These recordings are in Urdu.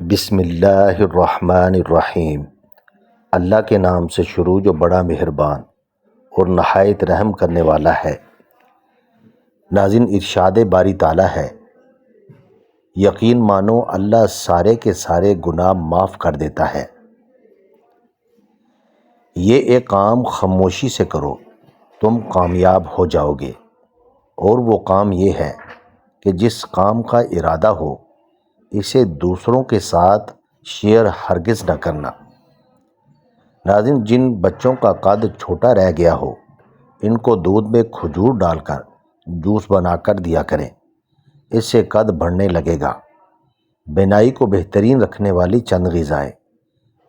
بسم اللہ الرحمن الرحیم۔ اللہ کے نام سے شروع جو بڑا مہربان اور نہایت رحم کرنے والا ہے۔ ناظرین، ارشاد باری تعالیٰ ہے، یقین مانو اللہ سارے کے سارے گناہ معاف کر دیتا ہے۔ یہ ایک کام خاموشی سے کرو، تم کامیاب ہو جاؤ گے۔ اور وہ کام یہ ہے کہ جس کام کا ارادہ ہو اسے دوسروں کے ساتھ شیئر ہرگز نہ کرنا۔ ناظرین، جن بچوں کا قد چھوٹا رہ گیا ہو ان کو دودھ میں کھجور ڈال کر جوس بنا کر دیا کریں، اس سے قد بڑھنے لگے گا۔ بینائی کو بہترین رکھنے والی چند غذائیں: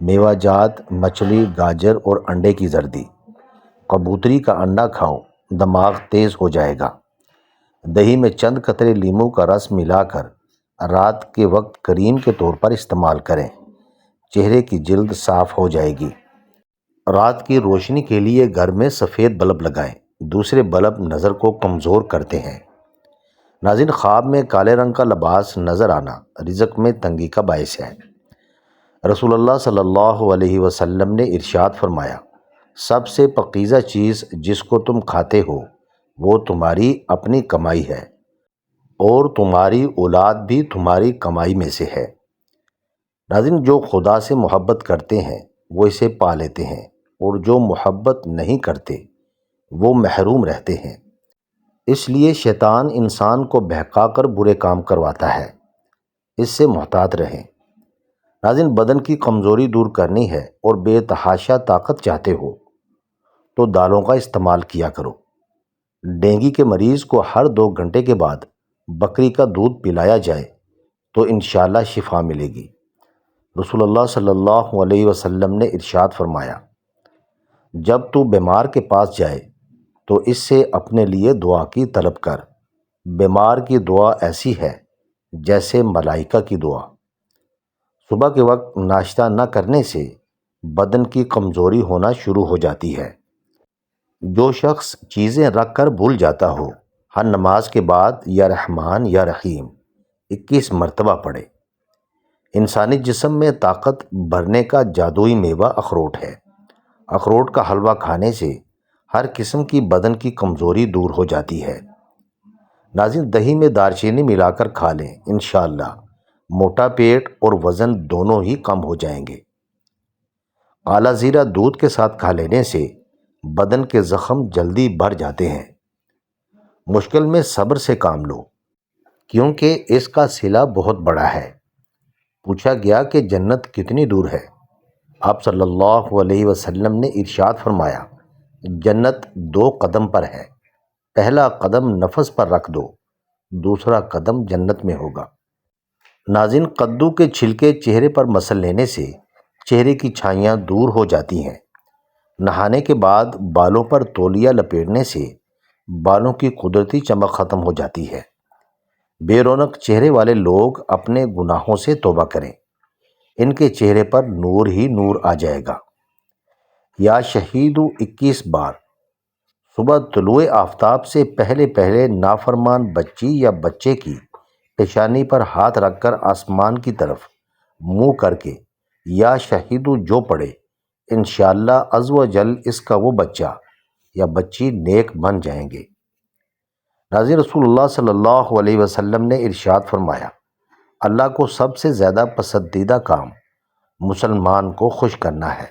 میوہ جات، مچھلی، گاجر اور انڈے کی زردی۔ کبوتری کا انڈا کھاؤ، دماغ تیز ہو جائے گا۔ دہی میں چند قطرے لیموں کا رس ملا کر رات کے وقت کریم کے طور پر استعمال کریں، چہرے کی جلد صاف ہو جائے گی۔ رات کی روشنی کے لیے گھر میں سفید بلب لگائیں، دوسرے بلب نظر کو کمزور کرتے ہیں۔ ناظرین، خواب میں کالے رنگ کا لباس نظر آنا رزق میں تنگی کا باعث ہے۔ رسول اللہ صلی اللہ علیہ وسلم نے ارشاد فرمایا، سب سے پاکیزہ چیز جس کو تم کھاتے ہو وہ تمہاری اپنی کمائی ہے، اور تمہاری اولاد بھی تمہاری کمائی میں سے ہے۔ ناظرین، جو خدا سے محبت کرتے ہیں وہ اسے پا لیتے ہیں، اور جو محبت نہیں کرتے وہ محروم رہتے ہیں۔ اس لیے شیطان انسان کو بہکا کر برے کام کرواتا ہے، اس سے محتاط رہیں۔ ناظرین، بدن کی کمزوری دور کرنی ہے اور بے تحاشا طاقت چاہتے ہو تو دالوں کا استعمال کیا کرو۔ ڈینگی کے مریض کو ہر 2 گھنٹے کے بعد بکری کا دودھ پلایا جائے تو انشاءاللہ شفا ملے گی۔ رسول اللہ صلی اللہ علیہ وسلم نے ارشاد فرمایا، جب تو بیمار کے پاس جائے تو اس سے اپنے لیے دعا کی طلب کر۔ بیمار کی دعا ایسی ہے جیسے ملائکہ کی دعا۔ صبح کے وقت ناشتہ نہ کرنے سے بدن کی کمزوری ہونا شروع ہو جاتی ہے۔ جو شخص چیزیں رکھ کر بھول جاتا ہو، ہر نماز کے بعد یا رحمان یا رحیم 21 مرتبہ پڑھے۔ انسانی جسم میں طاقت بھرنے کا جادوئی میوہ اخروٹ ہے۔ اخروٹ کا حلوہ کھانے سے ہر قسم کی بدن کی کمزوری دور ہو جاتی ہے۔ ناظرین، دہی میں دارچینی ملا کر کھا لیں، انشاءاللہ موٹا پیٹ اور وزن دونوں ہی کم ہو جائیں گے۔ کالا زیرہ دودھ کے ساتھ کھا لینے سے بدن کے زخم جلدی بھر جاتے ہیں۔ مشکل میں صبر سے کام لو، کیونکہ اس کا صلہ بہت بڑا ہے۔ پوچھا گیا کہ جنت کتنی دور ہے؟ آپ صلی اللہ علیہ وسلم نے ارشاد فرمایا، جنت 2 قدم پر ہے، پہلا قدم نفس پر رکھ دو، دوسرا قدم جنت میں ہوگا۔ ناظرین، کدو کے چھلکے چہرے پر مسل لینے سے چہرے کی چھائیاں دور ہو جاتی ہیں۔ نہانے کے بعد بالوں پر تولیہ لپیٹنے سے بالوں کی قدرتی چمک ختم ہو جاتی ہے۔ بے رونق چہرے والے لوگ اپنے گناہوں سے توبہ کریں، ان کے چہرے پر نور ہی نور آ جائے گا۔ یا شہیدو 21 بار۔ صبح طلوع آفتاب سے پہلے پہلے نافرمان بچی یا بچے کی پیشانی پر ہاتھ رکھ کر آسمان کی طرف منہ کر کے یا شہیدو جو پڑھے، انشاءاللہ عز و جل اس کا وہ بچہ یا بچی نیک بن جائیں گے۔ ناظرین، رسول اللہ صلی اللہ علیہ وسلم نے ارشاد فرمایا، اللہ کو سب سے زیادہ پسندیدہ کام مسلمان کو خوش کرنا ہے۔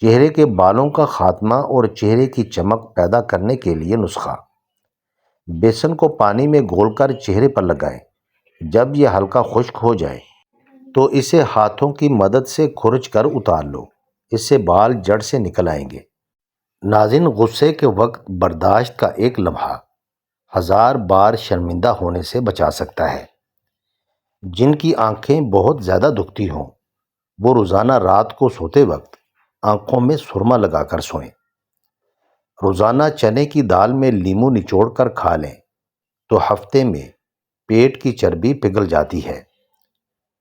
چہرے کے بالوں کا خاتمہ اور چہرے کی چمک پیدا کرنے کے لیے نسخہ: بیسن کو پانی میں گھول کر چہرے پر لگائیں، جب یہ ہلکا خشک ہو جائے تو اسے ہاتھوں کی مدد سے کھرچ کر اتار لو، اس سے بال جڑ سے نکل آئیں گے۔ ناظرین، غصے کے وقت برداشت کا ایک لمحہ 1000 بار شرمندہ ہونے سے بچا سکتا ہے۔ جن کی آنکھیں بہت زیادہ دکھتی ہوں وہ روزانہ رات کو سوتے وقت آنکھوں میں سرما لگا کر سوئیں۔ روزانہ چنے کی دال میں لیموں نچوڑ کر کھا لیں تو ہفتے میں پیٹ کی چربی پگھل جاتی ہے۔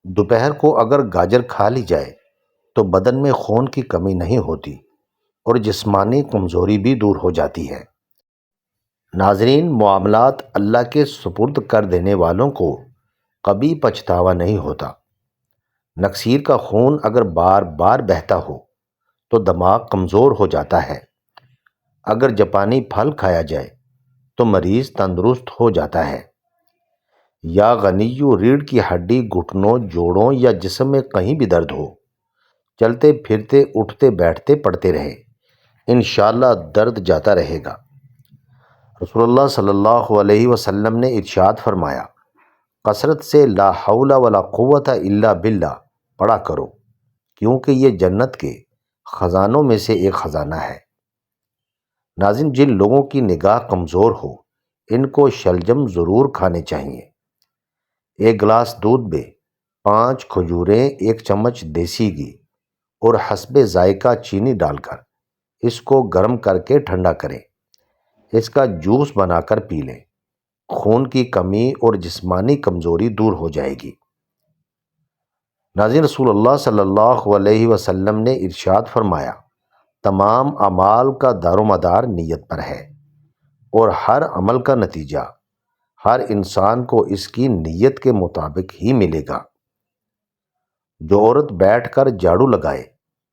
دوپہر کو اگر گاجر کھا لی جائے تو بدن میں خون کی کمی نہیں ہوتی اور جسمانی کمزوری بھی دور ہو جاتی ہے۔ ناظرین، معاملات اللہ کے سپرد کر دینے والوں کو کبھی پچھتاوا نہیں ہوتا۔ نکسیر کا خون اگر بار بار بہتا ہو تو دماغ کمزور ہو جاتا ہے۔ اگر جاپانی پھل کھایا جائے تو مریض تندرست ہو جاتا ہے۔ یا غنیو ریڑھ کی ہڈی، گھٹنوں، جوڑوں یا جسم میں کہیں بھی درد ہو، چلتے پھرتے اٹھتے بیٹھتے پڑتے رہے، انشاءاللہ درد جاتا رہے گا۔ رسول اللہ صلی اللہ علیہ وسلم نے ارشاد فرمایا، کثرت سے لا حول ولا قوت الا باللہ پڑھا کرو، کیونکہ یہ جنت کے خزانوں میں سے ایک خزانہ ہے۔ ناظرین، جن لوگوں کی نگاہ کمزور ہو ان کو شلجم ضرور کھانے چاہیے۔ ایک گلاس دودھ میں 5 کھجوریں، 1 چمچ دیسی گھی اور حسب ذائقہ چینی ڈال کر اس کو گرم کر کے ٹھنڈا کریں۔ اس کا جوس بنا کر پی لیں، خون کی کمی اور جسمانی کمزوری دور ہو جائے گی۔ ناظرین، رسول اللہ صلی اللہ علیہ وسلم نے ارشاد فرمایا، تمام اعمال کا دار و مدار نیت پر ہے اور ہر عمل کا نتیجہ ہر انسان کو اس کی نیت کے مطابق ہی ملے گا۔ جو عورت بیٹھ کر جھاڑو لگائے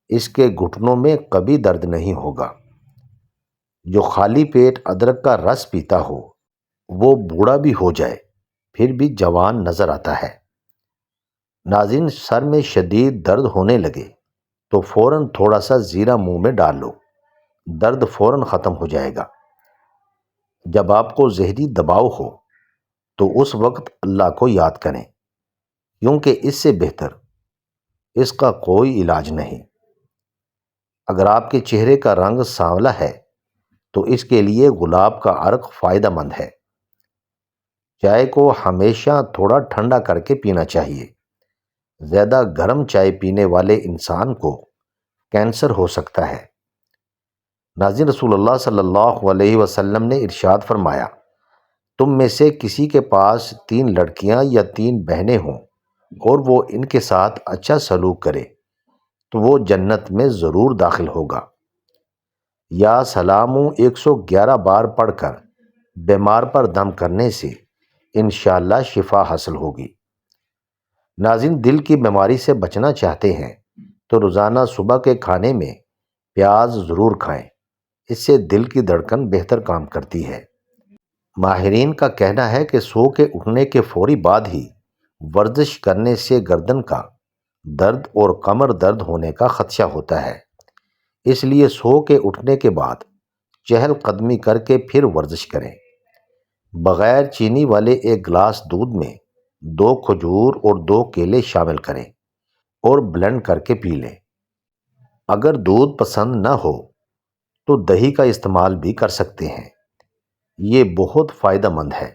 اس کے گھٹنوں میں کبھی درد نہیں ہوگا۔ جو خالی پیٹ ادرک کا رس پیتا ہو وہ بوڑھا بھی ہو جائے پھر بھی جوان نظر آتا ہے۔ ناظرین، سر میں شدید درد ہونے لگے تو فوراً تھوڑا سا زیرہ منہ میں ڈال لو، درد فوراً ختم ہو جائے گا۔ جب آپ کو ذہنی دباؤ ہو تو اس وقت اللہ کو یاد کریں، کیونکہ اس سے بہتر اس کا کوئی علاج نہیں۔ اگر آپ کے چہرے کا رنگ سانولا ہے تو اس کے لیے گلاب کا عرق فائدہ مند ہے۔ چائے کو ہمیشہ تھوڑا ٹھنڈا کر کے پینا چاہیے۔ زیادہ گرم چائے پینے والے انسان کو کینسر ہو سکتا ہے۔ ناظرین، رسول اللہ صلی اللہ علیہ وسلم نے ارشاد فرمایا، تم میں سے کسی کے پاس 3 لڑکیاں یا 3 بہنیں ہوں اور وہ ان کے ساتھ اچھا سلوک کرے تو وہ جنت میں ضرور داخل ہوگا۔ یا سلام 111 بار پڑھ کر بیمار پر دم کرنے سے انشاءاللہ شفا حاصل ہوگی۔ ناظرین، دل کی بیماری سے بچنا چاہتے ہیں تو روزانہ صبح کے کھانے میں پیاز ضرور کھائیں، اس سے دل کی دھڑکن بہتر کام کرتی ہے۔ ماہرین کا کہنا ہے کہ سو کے اٹھنے کے فوری بعد ہی ورزش کرنے سے گردن کا درد اور کمر درد ہونے کا خدشہ ہوتا ہے، اس لیے سو کے اٹھنے کے بعد چہل قدمی کر کے پھر ورزش کریں۔ بغیر چینی والے ایک گلاس دودھ میں 2 کھجور اور 2 کیلے شامل کریں اور بلینڈ کر کے پی لیں۔ اگر دودھ پسند نہ ہو تو دہی کا استعمال بھی کر سکتے ہیں، یہ بہت فائدہ مند ہے۔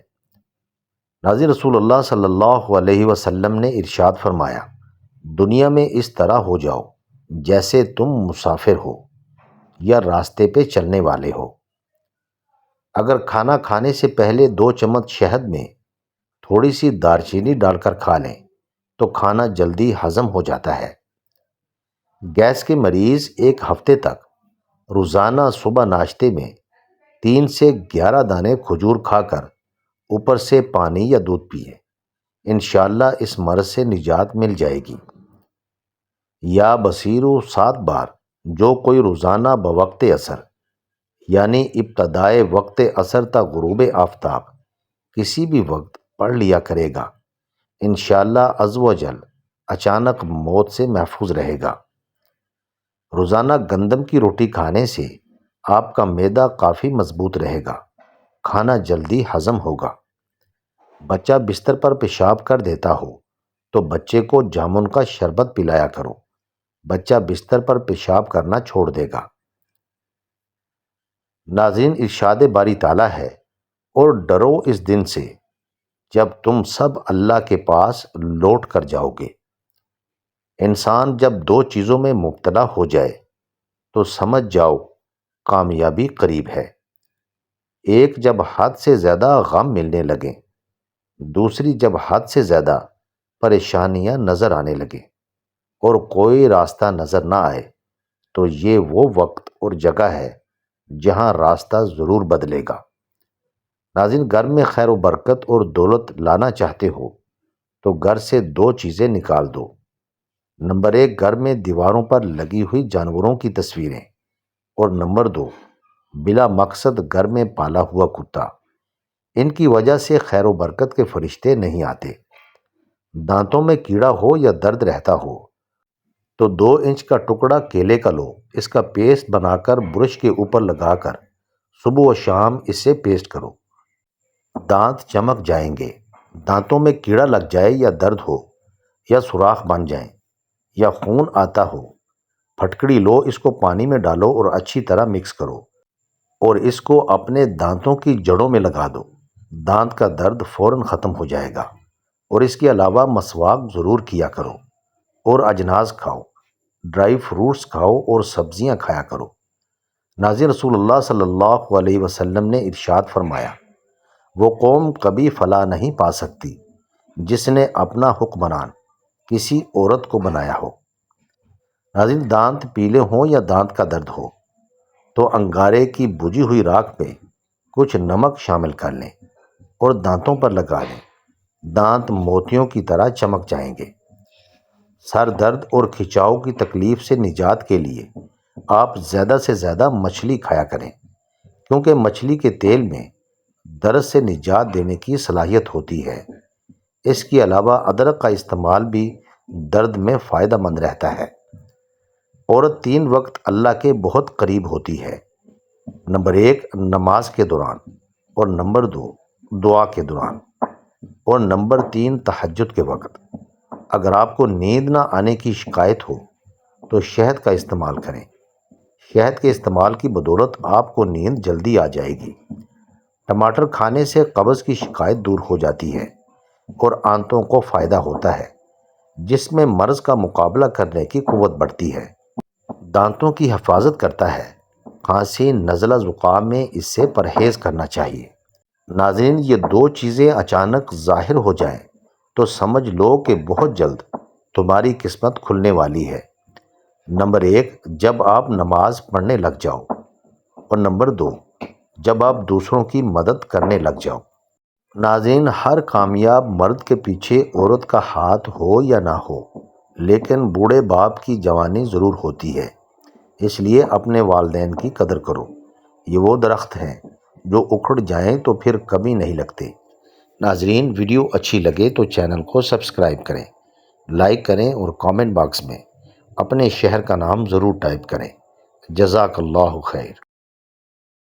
ناظرین، رسول اللہ صلی اللہ علیہ وسلم نے ارشاد فرمایا، دنیا میں اس طرح ہو جاؤ جیسے تم مسافر ہو یا راستے پہ چلنے والے ہو۔ اگر کھانا کھانے سے پہلے 2 چمچ شہد میں تھوڑی سی دار چینی ڈال کر کھا لیں تو کھانا جلدی ہضم ہو جاتا ہے۔ گیس کے مریض 1 ہفتے تک روزانہ صبح ناشتے میں 3 سے 11 دانے کھجور کھا کر اوپر سے پانی یا دودھ پیے، انشاءاللہ اس مرض سے نجات مل جائے گی۔ یا بصیرو 7 بار جو کوئی روزانہ بوقت عصر یعنی ابتدائے وقت عصر تا غروب آفتاب کسی بھی وقت پڑھ لیا کرے گا، انشاءاللہ عز و جل اچانک موت سے محفوظ رہے گا۔ روزانہ گندم کی روٹی کھانے سے آپ کا معدہ کافی مضبوط رہے گا، کھانا جلدی ہضم ہوگا۔ بچہ بستر پر پیشاب کر دیتا ہو تو بچے کو جامن کا شربت پلایا کرو، بچہ بستر پر پیشاب کرنا چھوڑ دے گا۔ ناظرین، ارشاد باری تعالیٰ ہے، اور ڈرو اس دن سے جب تم سب اللہ کے پاس لوٹ کر جاؤ گے۔ انسان جب 2 چیزوں میں مبتلا ہو جائے تو سمجھ جاؤ کامیابی قریب ہے۔ ایک جب حد سے زیادہ غم ملنے لگیں، دوسری جب حد سے زیادہ پریشانیاں نظر آنے لگیں اور کوئی راستہ نظر نہ آئے تو یہ وہ وقت اور جگہ ہے جہاں راستہ ضرور بدلے گا۔ ناظرین، گھر میں خیر و برکت اور دولت لانا چاہتے ہو تو گھر سے 2 چیزیں نکال دو، نمبر 1 گھر میں دیواروں پر لگی ہوئی جانوروں کی تصویریں، اور نمبر 2 بلا مقصد گھر میں پالا ہوا کتا، ان کی وجہ سے خیر و برکت کے فرشتے نہیں آتے۔ دانتوں میں کیڑا ہو یا درد رہتا ہو تو 2 انچ کا ٹکڑا کیلے کا لو، اس کا پیسٹ بنا کر برش کے اوپر لگا کر صبح و شام اس سے پیسٹ کرو، دانت چمک جائیں گے۔ دانتوں میں کیڑا لگ جائے یا درد ہو یا سوراخ بن جائیں یا خون آتا ہو، پھٹکڑی لو، اس کو پانی میں ڈالو اور اچھی طرح مکس کرو اور اس کو اپنے دانتوں کی جڑوں میں لگا دو، دانت کا درد فوراً ختم ہو جائے گا۔ اور اس کے علاوہ مسواک ضرور کیا کرو اور اجناس کھاؤ، ڈرائی فروٹس کھاؤ اور سبزیاں کھایا کرو۔ ناظرین، رسول اللہ صلی اللہ علیہ وسلم نے ارشاد فرمایا، وہ قوم کبھی فلاح نہیں پا سکتی جس نے اپنا حکمران کسی عورت کو بنایا ہو۔ ناظرین، دانت پیلے ہوں یا دانت کا درد ہو تو انگارے کی بجھی ہوئی راکھ پہ کچھ نمک شامل کر لیں اور دانتوں پر لگا لیں، دانت موتیوں کی طرح چمک جائیں گے۔ سر درد اور کھچاؤ کی تکلیف سے نجات کے لیے آپ زیادہ سے زیادہ مچھلی کھایا کریں، کیونکہ مچھلی کے تیل میں درد سے نجات دینے کی صلاحیت ہوتی ہے۔ اس کے علاوہ ادرک کا استعمال بھی درد میں فائدہ مند رہتا ہے۔ عورت 3 وقت اللہ کے بہت قریب ہوتی ہے، نمبر 1 نماز کے دوران، اور نمبر 2 دعا کے دوران، اور نمبر 3 تہجد کے وقت۔ اگر آپ کو نیند نہ آنے کی شکایت ہو تو شہد کا استعمال کریں۔ شہد کے استعمال کی بدولت آپ کو نیند جلدی آ جائے گی۔ ٹماٹر کھانے سے قبض کی شکایت دور ہو جاتی ہے اور آنتوں کو فائدہ ہوتا ہے، جس میں مرض کا مقابلہ کرنے کی قوت بڑھتی ہے۔ دانتوں کی حفاظت کرتا ہے، کھانسی نزلہ زکام میں اس سے پرہیز کرنا چاہیے۔ ناظرین، یہ 2 چیزیں اچانک ظاہر ہو جائیں تو سمجھ لو کہ بہت جلد تمہاری قسمت کھلنے والی ہے۔ نمبر 1 جب آپ نماز پڑھنے لگ جاؤ، اور نمبر 2 جب آپ دوسروں کی مدد کرنے لگ جاؤ۔ ناظرین، ہر کامیاب مرد کے پیچھے عورت کا ہاتھ ہو یا نہ ہو، لیکن بوڑھے باپ کی جوانی ضرور ہوتی ہے، اس لیے اپنے والدین کی قدر کرو۔ یہ وہ درخت ہیں جو اکھڑ جائیں تو پھر کبھی نہیں لگتے۔ ناظرین، ویڈیو اچھی لگے تو چینل کو سبسکرائب کریں، لائک کریں اور کامنٹ باکس میں اپنے شہر کا نام ضرور ٹائپ کریں۔ جزاک اللہ خیر۔